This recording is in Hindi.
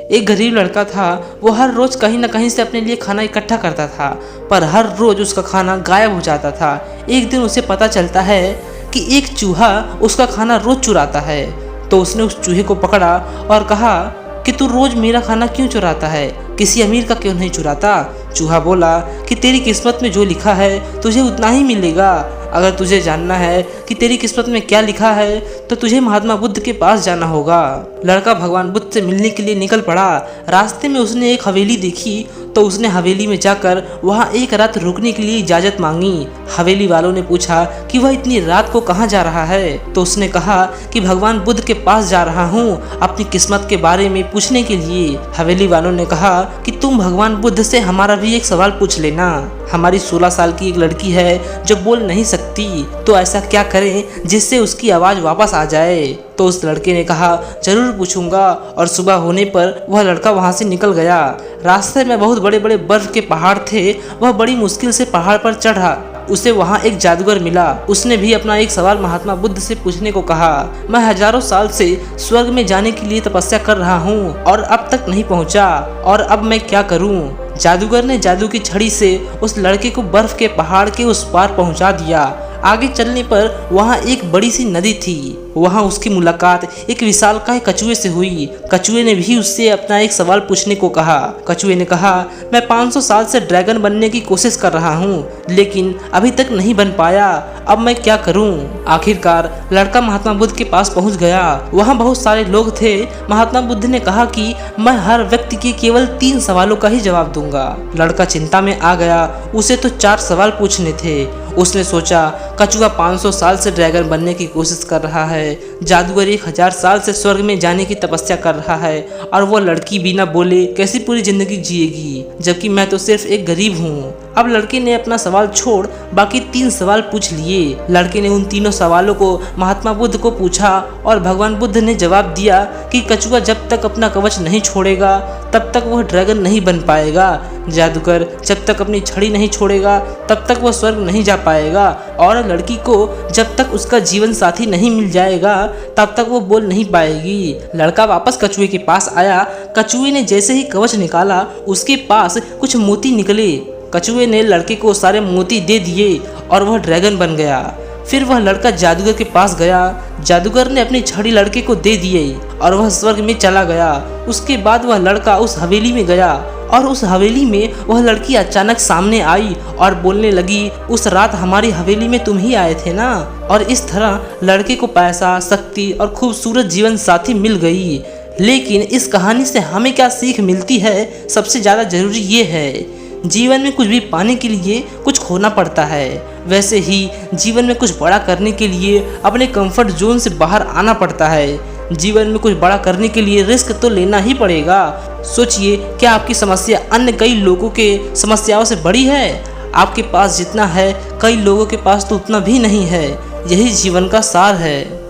एक गरीब लड़का था। वो हर रोज कहीं ना कहीं से अपने लिए खाना इकट्ठा करता था, पर हर रोज उसका खाना गायब हो जाता था। एक दिन उसे पता चलता है कि एक चूहा उसका खाना रोज चुराता है। तो उसने उस चूहे को पकड़ा और कहा कि तू रोज मेरा खाना क्यों चुराता है, किसी अमीर का क्यों नहीं चुराता। चूहा बोला कि तेरी किस्मत में जो लिखा है तुझे उतना ही मिलेगा। अगर तुझे जानना है कि तेरी किस्मत में क्या लिखा है तो तुझे महात्मा बुद्ध के पास जाना होगा। लड़का भगवान बुद्ध से मिलने के लिए निकल पड़ा। रास्ते में उसने एक हवेली देखी तो उसने हवेली में जाकर वहां एक रात रुकने के लिए इजाजत मांगी। हवेली वालों ने पूछा कि वह इतनी रात को कहां जा रहा है, तो उसने कहा कि भगवान बुद्ध के पास जा रहा हूं अपनी किस्मत के बारे में पूछने के लिए। हवेली वालों ने कहा कि तुम भगवान बुद्ध से हमारा भी एक सवाल पूछ लेना। हमारी 16 साल की एक लड़की है जो बोल नहीं सकती, तो ऐसा क्या करें जिससे उसकी आवाज वापस आ जाए। तो उस लड़के ने कहा जरूर पूछूंगा, और सुबह होने पर वह लड़का वहां से निकल गया। रास्ते में बहुत बड़े बड़े बर्फ के पहाड़ थे। वह बड़ी मुश्किल से पहाड़ पर चढ़ा। उसे वहां एक जादूगर मिला। उसने भी अपना एक सवाल महात्मा बुद्ध से पूछने को कहा। मैं हजारों साल से स्वर्ग में जाने के लिए तपस्या कर रहा हूँ और अब तक नहीं पहुँचा, और अब मैं क्या करूँ। जादूगर ने जादू की छड़ी से उस लड़के को बर्फ के पहाड़ के उस पार पहुंचा दिया। आगे चलने पर वहां एक बड़ी सी नदी थी। वहां उसकी मुलाकात एक विशालकाय कछुए से हुई। कछुए ने भी उससे अपना एक सवाल पूछने को कहा। कछुए ने कहा मैं 500 साल से ड्रैगन बनने की कोशिश कर रहा हूँ, लेकिन अभी तक नहीं बन पाया। अब मैं क्या करूँ। आखिरकार लड़का महात्मा बुद्ध के पास पहुँच गया। वहाँ बहुत सारे लोग थे। महात्मा बुद्ध ने कहा कि मैं हर व्यक्ति के केवल 3 सवालों का ही जवाब दूंगा। लड़का चिंता में आ गया। उसे तो 4 सवाल पूछने थे। उसने सोचा कछुआ 500 साल से ड्रैगन बनने की कोशिश कर रहा है, जादूगर 1000 साल से स्वर्ग में जाने की तपस्या कर रहा है, और वो लड़की बिना बोले कैसी पूरी जिंदगी जिएगी, जबकि मैं तो सिर्फ एक गरीब हूँ। अब लड़के ने अपना सवाल छोड़ बाकी 3 सवाल पूछ लिए। लड़के ने उन तीनों सवालों को महात्मा बुद्ध को पूछा और भगवान बुद्ध ने जवाब दिया कि कछुआ जब तक अपना कवच नहीं छोड़ेगा तब तक वह ड्रैगन नहीं बन पाएगा। जादूगर जब तक अपनी छड़ी नहीं छोड़ेगा तब तक वह स्वर्ग नहीं जा पाएगा, और लड़की को जब तक उसका जीवन साथी नहीं मिल जाएगा तब तक वो बोल नहीं पाएगी। लड़का वापस कछुए के पास आया। कछुए ने जैसे ही कवच निकाला उसके पास कुछ मोती निकले। कछुए ने लड़के को सारे मोती दे दिए और वह ड्रैगन बन गया। फिर वह लड़का जादूगर के पास गया। जादूगर ने अपनी छड़ी लड़के को दे दी और वह स्वर्ग में चला गया। उसके बाद वह लड़का उस हवेली में गया और उस हवेली में वह लड़की अचानक सामने आई और बोलने लगी उस रात हमारी हवेली में तुम ही आए थे ना। और इस तरह लड़के को पैसा, शक्ति और खूबसूरत जीवन साथी मिल गई। लेकिन इस कहानी से हमें क्या सीख मिलती है? सबसे ज़्यादा जरूरी ये है जीवन में कुछ भी पाने के लिए कुछ खोना पड़ता है। वैसे ही जीवन में कुछ बड़ा करने के लिए अपने कंफर्ट जोन से बाहर आना पड़ता है। जीवन में कुछ बड़ा करने के लिए रिस्क तो लेना ही पड़ेगा। सोचिए, क्या आपकी समस्या अन्य कई लोगों के समस्याओं से बड़ी है? आपके पास जितना है कई लोगों के पास तो उतना भी नहीं है। यही जीवन का सार है।